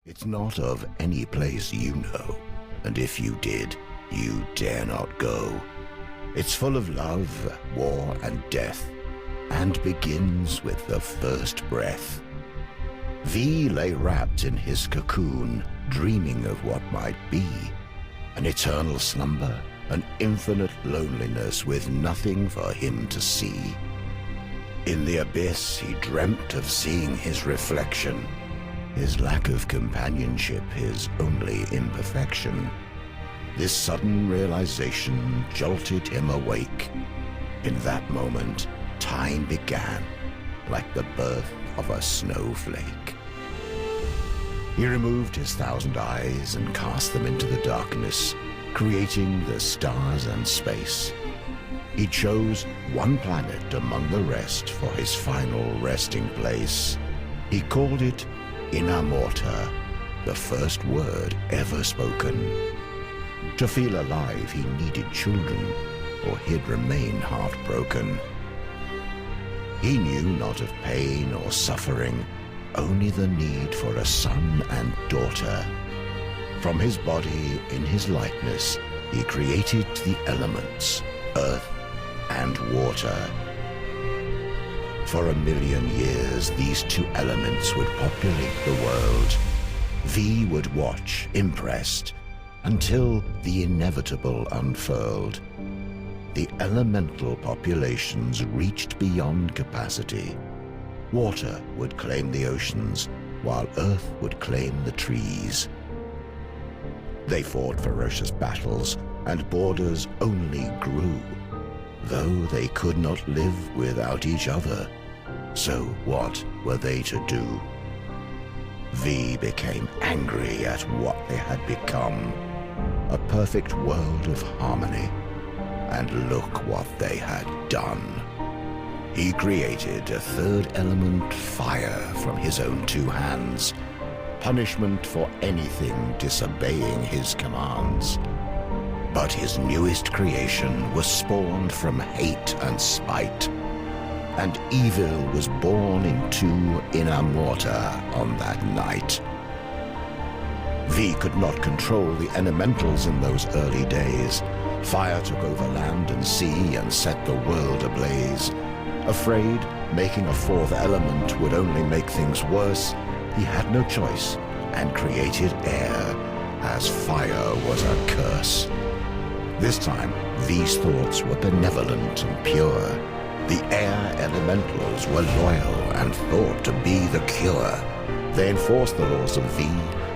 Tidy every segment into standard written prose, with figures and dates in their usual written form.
It's not of any place you know, and if you did, you dare not go. It's full of love, war, and death, and begins with the first breath. V lay wrapped in his cocoon, dreaming of what might be. An eternal slumber, an infinite loneliness with nothing for him to see. In the abyss he dreamt of seeing his reflection, his lack of companionship, his only imperfection. This sudden realization jolted him awake. In that moment, time began, like the birth of a snowflake. He removed his 1,000 eyes and cast them into the darkness, creating the stars and space. He chose one planet among the rest for his final resting place. He called it Inamorta, the first word ever spoken. To feel alive, he needed children, or he'd remain heartbroken. He knew not of pain or suffering, only the need for a son and daughter. From his body, in his likeness, he created the elements, earth and water. For 1,000,000 years, these two elements would populate the world. V would watch, impressed, until the inevitable unfurled. The elemental populations reached beyond capacity. Water would claim the oceans, while Earth would claim the trees. They fought ferocious battles, and borders only grew, though they could not live without each other. So what were they to do? V became angry at what they had become, a perfect world of harmony. And look what they had done. He created a third element, fire, from his own 2 hands, punishment for anything disobeying his commands. But his newest creation was spawned from hate and spite, and evil was born into Inamorta on that night. V could not control the elementals in those early days. Fire took over land and sea and set the world ablaze. Afraid making a 4th element would only make things worse, he had no choice and created air, as fire was a curse. This time, V's thoughts were benevolent and pure. The air elementals were loyal and thought to be the cure. They enforced the laws of V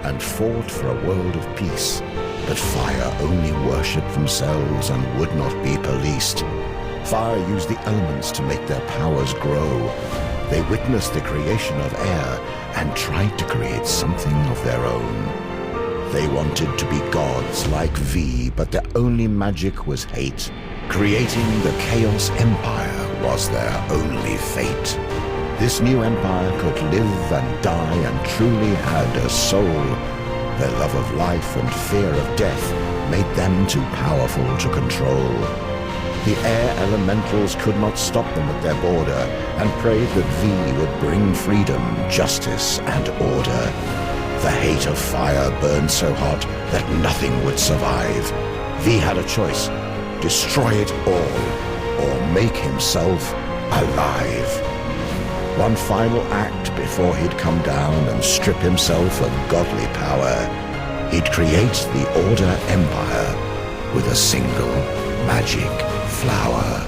and fought for a world of peace. But fire only worshipped themselves and would not be policed. Fire used the elements to make their powers grow. They witnessed the creation of air and tried to create something of their own. They wanted to be gods like V, but their only magic was hate. Creating the Chaos Empire was their only fate. This new empire could live and die and truly had a soul. Their love of life and fear of death made them too powerful to control. The air elementals could not stop them at their border and prayed that V would bring freedom, justice, and order. The hate of fire burned so hot that nothing would survive. V had a choice: destroy it all, or make himself alive. One final act before he'd come down and strip himself of godly power. He'd create the Order Empire with a single magic flower.